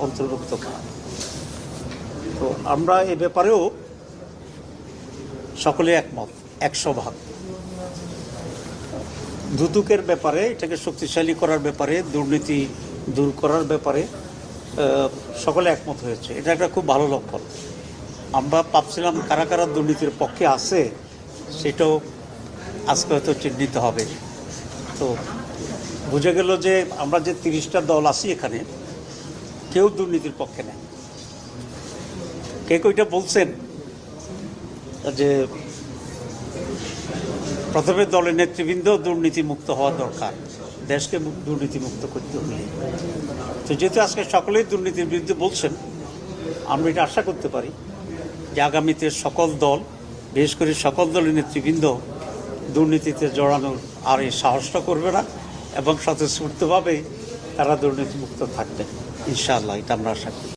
অন্তর্ভুক্ত করা। তো আমরা এ ব্যাপারেও সকলে একমত, 100%। দুদকের ব্যাপারে, এটাকে শক্তিশালী করার ব্যাপারে, দুর্নীতি দূর করার ব্যাপারে সকলে একমত হয়েছে। এটা একটা খুব ভালো লক্ষণ। আমরা ভাবছিলাম কারা কারা দুর্নীতির পক্ষে আছে সেটাও আজকে হয়তো চিহ্নিত হবে। তো বুঝে গেল যে আমরা যে 30টা দল আছি এখানে, কেউ দুর্নীতির পক্ষে নেই। কে কইটা বলছেন যে প্রথমে দলের নেতৃবৃন্দ দুর্নীতিমুক্ত হওয়া দরকার, দেশকে দুর্নীতিমুক্ত করতে হলে। তো যেহেতু আজকে সকলেই দুর্নীতির বিরুদ্ধে বলছেন, আমরা এটা আশা করতে পারি যে আগামীতে সকল দল, বিশেষ করে সকল দলের নেতৃবৃন্দ দুর্নীতিতে জড়ানোর আর এই সাহসটা করবে না এবং স্বতঃস্ফূর্তভাবে তারা দুর্নীতিমুক্ত থাকবে ইনশাআল্লাহ। এটা আমরা আশা করি।